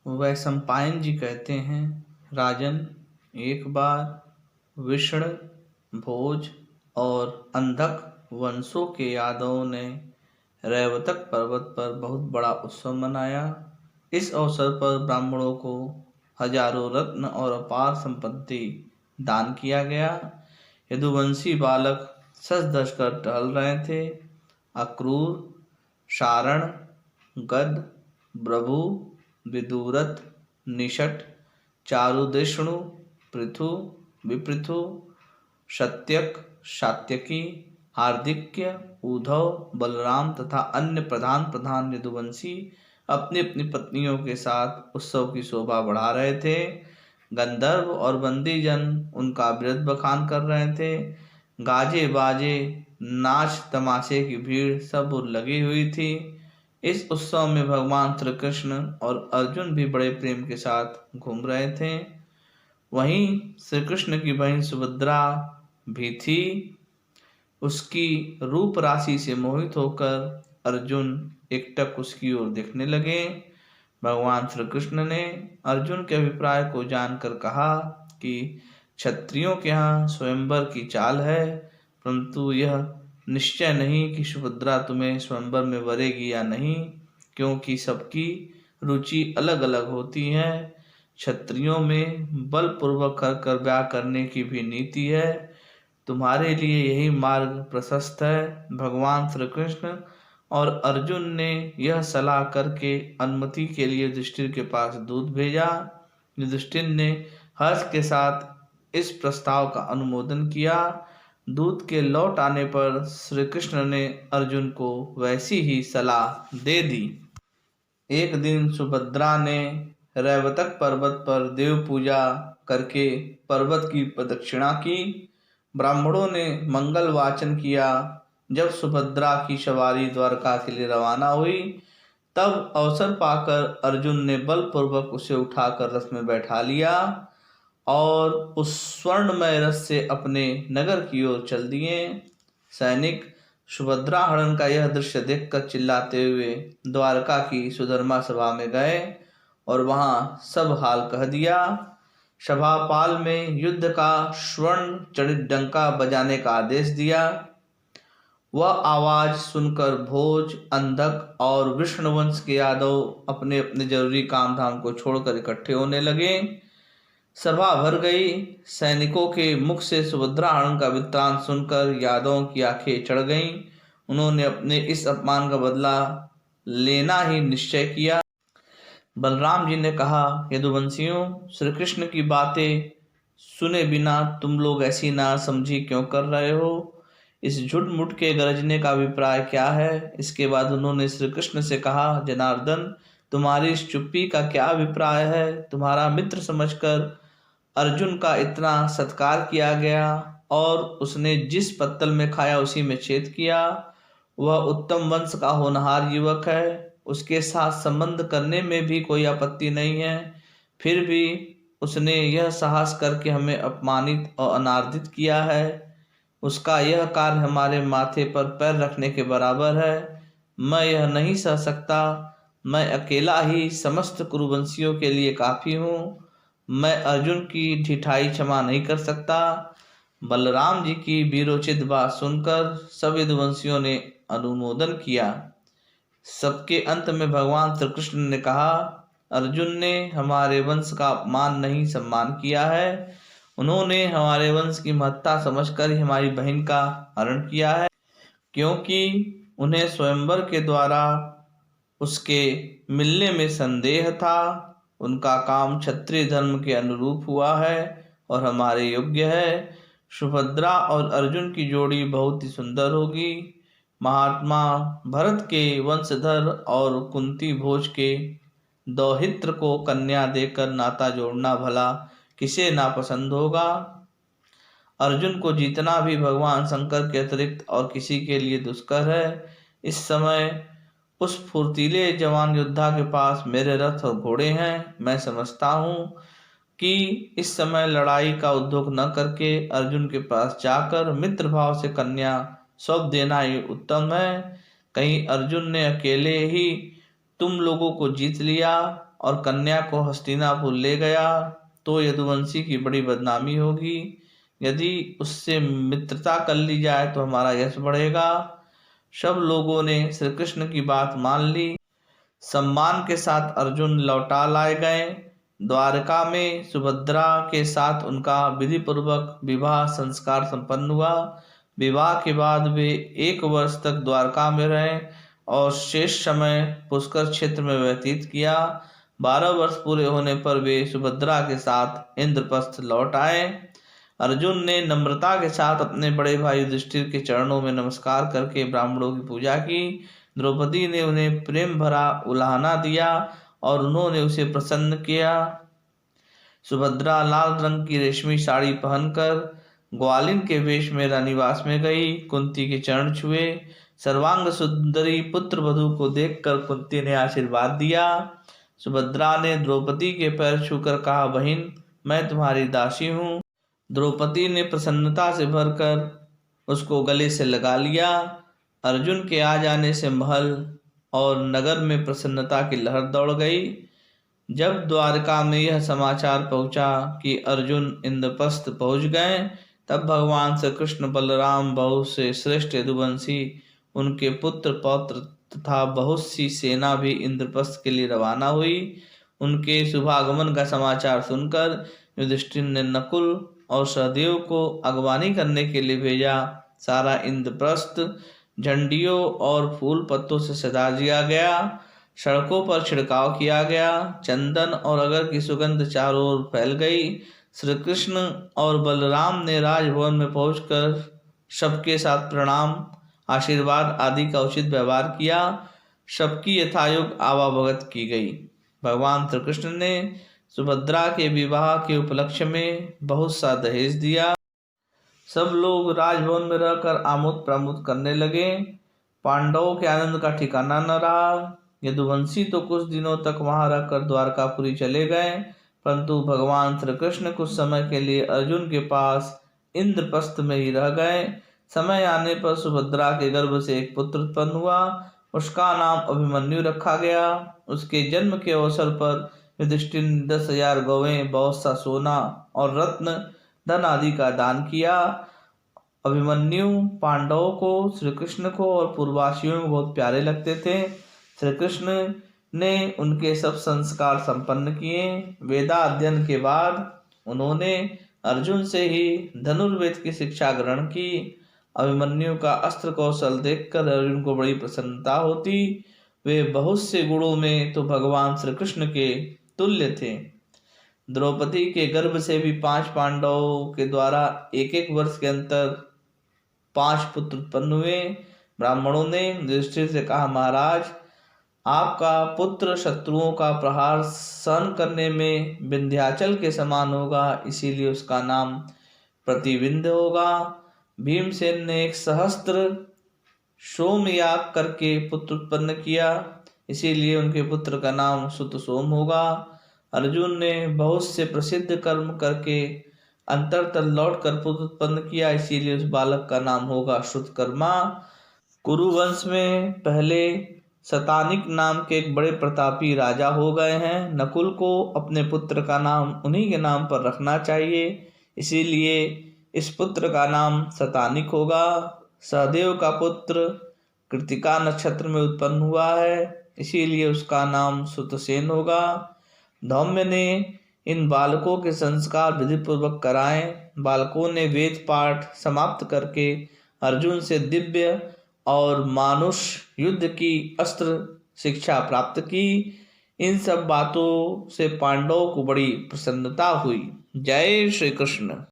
वैशंपायन जी कहते हैं, राजन, एक बार विष्ण, भोज और अंधक वंशों के यादवों ने रैवतक पर्वत पर बहुत बड़ा उत्सव मनाया। इस अवसर पर ब्राह्मणों को हजारों रत्न और अपार संपत्ति दान किया गया। यदुवंशी बालक सज धज कर टहल रहे थे। अक्रूर, शारण, गद, प्रभु, विदुरथ, निषट, चारुदेष्णु, पृथु, विपृथु, शत्यक, सात्यकी, हार्दिक्य, उद्धव, बलराम तथा अन्य प्रधान प्रधान यदुवंशी अपनी अपनी पत्नियों के साथ उत्सव की शोभा बढ़ा रहे थे। गंधर्व और बंदीजन उनका विरध बखान कर रहे थे। गाजे बाजे, नाच तमाशे की भीड़ सब लगी हुई थी। इस उत्सव में भगवान श्री कृष्ण और अर्जुन भी बड़े प्रेम के साथ घूम रहे थे। वहीं श्री कृष्ण की बहन सुभद्रा भी थी। उसकी रूप राशि से मोहित होकर अर्जुन एकटक उसकी ओर देखने लगे। भगवान श्री कृष्ण ने अर्जुन के अभिप्राय को जानकर कहा कि क्षत्रियों के यहाँ स्वयंवर की चाल है, परंतु यह निश्चय नहीं कि सुभद्रा तुम्हें स्वयंवर में वरेगी या नहीं, क्योंकि सबकी रुचि अलग अलग होती है। क्षत्रियों में बलपूर्वक कर ब्याह करने की भी नीति है। तुम्हारे लिए यही मार्ग प्रशस्त है। भगवान श्री कृष्ण और अर्जुन ने यह सलाह करके अनुमति के लिए युधिष्ठिर के पास दूत भेजा। युधिष्ठिर ने हर्ष के साथ इस प्रस्ताव का अनुमोदन किया। दूत के लौट आने पर श्री कृष्ण ने अर्जुन को वैसी ही सलाह दे दी। एक दिन सुभद्रा ने रैवतक पर्वत पर देव पूजा करके पर्वत की प्रदक्षिणा की। ब्राह्मणों ने मंगल वाचन किया। जब सुभद्रा की सवारी द्वारका के लिए रवाना हुई, तब अवसर पाकर अर्जुन ने बलपूर्वक उसे उठाकर रथ में बैठा लिया और उस स्वर्णमय रथ से अपने नगर की ओर चल दिए। सैनिक सुभद्रा हरण का यह दृश्य देखकर चिल्लाते हुए द्वारका की सुधर्मा सभा में गए और वहां सब हाल कह दिया। सभापाल में युद्ध का स्वर्ण चढ़ित डंका बजाने का आदेश दिया। वह आवाज सुनकर भोज, अंधक और विष्णुवंश के यादव अपने अपने जरूरी काम धाम को छोड़कर इकट्ठे होने लगे। सभा भर गई। सैनिकों के मुख से सुभद्रा हरण का वृत्तांत सुनकर यादवों की आंखें चढ़ गईं। उन्होंने अपने इस अपमान का बदला लेना ही निश्चय किया। बलराम जी ने कहा, यदुवंशियों, श्री कृष्ण की बातें सुने बिना तुम लोग ऐसी नासमझी क्यों कर रहे हो? इस झुट मुट के गरजने का अभिप्राय क्या है? इसके बाद उन्होंने श्री कृष्ण से कहा, जनार्दन, तुम्हारी इस चुप्पी का क्या अभिप्राय है? तुम्हारा मित्र समझकर अर्जुन का इतना सत्कार किया गया और उसने जिस पत्तल में खाया उसी में छेद किया। वह उत्तम वंश का होनहार युवक है। उसके साथ संबंध करने में भी कोई आपत्ति नहीं है। फिर भी उसने यह साहस करके हमें अपमानित और अनादरित किया है। उसका यह कार्य हमारे माथे पर पैर रखने के बराबर है। मैं यह नहीं सह सकता। मैं अकेला ही समस्त कुरुवंशियों के लिए काफी हूँ। मैं अर्जुन की ढिठाई क्षमा नहीं कर सकता। बलराम जी की वीरोचित बात सुनकर सब यदुवंशियों ने अनुमोदन किया। सबके अंत में भगवान श्री कृष्ण ने कहा, अर्जुन ने हमारे वंश का अपमान नहीं सम्मान किया है। उन्होंने हमारे वंश की महत्ता समझकर ही हमारी बहन का हरण किया है, क्योंकि उन्हें स्वयंवर के द्वारा उसके मिलने में संदेह था। उनका काम क्षत्रिय धर्म के अनुरूप हुआ है और हमारे योग्य है। सुभद्रा और अर्जुन की जोड़ी बहुत ही सुंदर होगी। महात्मा भरत के वंशधर और कुंती भोज के दौहित्र को कन्या देकर नाता जोड़ना भला किसे नापसंद होगा। अर्जुन को जीतना भी भगवान शंकर के अतिरिक्त और किसी के लिए दुष्कर है। इस समय उस फुर्तीले जवान योद्धा के पास मेरे रथ और घोड़े हैं। मैं समझता हूँ कि इस समय लड़ाई का उद्योग न करके अर्जुन के पास जाकर मित्र भाव से कन्या सौंप देना ही उत्तम है। कहीं अर्जुन ने अकेले ही तुम लोगों को जीत लिया और कन्या को हस्तिनापुर ले गया तो यदुवंशी की बड़ी बदनामी होगी। यदि उससे मित्रता कर ली जाए तो हमारा यश बढ़ेगा। सब लोगों ने श्री कृष्ण की बात मान ली। सम्मान के साथ अर्जुन लौटा लाए गए। द्वारका में सुभद्रा के साथ उनका विधि पूर्वक विवाह संस्कार संपन्न हुआ। विवाह के बाद वे 1 वर्ष तक द्वारका में रहे और शेष समय पुष्कर क्षेत्र में व्यतीत किया। 12 वर्ष पूरे होने पर वे सुभद्रा के साथ इंद्रप्रस्थ लौट आए। अर्जुन ने नम्रता के साथ अपने बड़े भाई युधिष्ठिर के चरणों में नमस्कार करके ब्राह्मणों की पूजा की। द्रौपदी ने उन्हें प्रेम भरा उलाहना दिया और उन्होंने उसे प्रसन्न किया। सुभद्रा लाल रंग की रेशमी साड़ी पहनकर ग्वालिन के वेश में रानीवास में गई। कुंती के चरण छुए। सर्वांग सुंदरी पुत्र वधू को देखकर कुंती ने आशीर्वाद दिया। सुभद्रा ने द्रौपदी के पैर छूकर कहा, बहन मैं तुम्हारी दासी हूँ। द्रौपदी ने प्रसन्नता से भरकर उसको गले से लगा लिया। अर्जुन के आ जाने से महल और नगर में प्रसन्नता की लहर दौड़ गई। जब द्वारका में यह समाचार पहुंचा कि अर्जुन इंद्रप्रस्थ पहुंच गए, तब भगवान श्री कृष्ण, बलराम, बहुत से श्रेष्ठ यदुवंशी, उनके पुत्र पौत्र तथा बहुत सी सेना भी इंद्रप्रस्थ के लिए रवाना हुई। उनके शुभागमन का समाचार सुनकर युधिष्ठिर ने नकुल और सहदेव को अगवानी करने के लिए भेजा। सारा इंद्रप्रस्थ झंडियों और फूल पत्तों से सजा दिया गया। सड़कों पर छिड़काव किया गया। चंदन और अगर की सुगंध चारों ओर फैल गई। श्री कृष्ण और बलराम ने राजभवन में पहुंचकर सबके साथ प्रणाम, आशीर्वाद आदि का उचित व्यवहार किया। सबकी यथायोग्य आवाभगत की गई। भगवान श्री कृष्ण ने सुभद्रा के विवाह के उपलक्ष्य में बहुत सा दहेज दिया। सब लोग राजभवन में रहकर आमोद प्रमोद करने लगे। पांडवों के आनंद का ठिकाना न रहा। यदुवंशी तो कुछ दिनों तक वहां रहकर द्वारकापुरी चले गए, परंतु भगवान श्री कृष्ण कुछ समय के लिए अर्जुन के पास इंद्रप्रस्थ में ही रह गए। समय आने पर सुभद्रा के गर्भ से एक पुत्र उत्पन्न हुआ। उसका नाम अभिमन्यु रखा गया। उसके जन्म के अवसर पर युधिष्ठिर ने 10,000 गौवें, बहुत सा सोना और रत्न धन आदि का दान किया। अभिमन्यु पांडवों को, श्री कृष्ण को और पूर्ववासियों को बहुत प्यारे लगते थे। श्री कृष्ण ने उनके सब संस्कार संपन्न किए। वेदा अध्ययन के बाद उन्होंने अर्जुन से ही धनुर्वेद की शिक्षा ग्रहण की। अभिमन्यु का अस्त्र कौशल देखकर अर्जुन को बड़ी प्रसन्नता होती। वे बहुत से गुणों में तो भगवान श्री कृष्ण के तुल्य थे। द्रौपदी के गर्भ से भी 5 पांडवों के द्वारा 1-1 वर्ष के अंतर 5 पुत्र उत्पन्न हुए। ब्राह्मणों ने युधिष्ठिर से कहा, महाराज आपका पुत्र शत्रुओं का प्रहार सहन करने में विंध्याचल के समान होगा, इसीलिए उसका नाम प्रतिविंध्य होगा। भीमसेन ने 1 सहस्त्र सोमयाग करके पुत्र उत्पन्न किया, इसीलिए उनके पुत्र का नाम सुत सोम होगा। अर्जुन ने बहुत से प्रसिद्ध कर्म करके अंतरतल लौट कर पुत्र उत्पन्न किया, इसीलिए उस बालक का नाम होगा श्रुतकर्मा। कुरुवंश में पहले शतानिक नाम के एक बड़े प्रतापी राजा हो गए हैं। नकुल को अपने पुत्र का नाम उन्हीं के नाम पर रखना चाहिए, इसीलिए इस पुत्र का नाम शतानिक होगा। सहदेव का पुत्र कृतिका नक्षत्र में उत्पन्न हुआ है, इसीलिए उसका नाम सुतसेन होगा। धौम्य ने इन बालकों के संस्कार विधि पूर्वक कराए। बालकों ने वेद पाठ समाप्त करके अर्जुन से दिव्य और मानुष युद्ध की अस्त्र शिक्षा प्राप्त की। इन सब बातों से पांडवों को बड़ी प्रसन्नता हुई। जय श्री कृष्ण।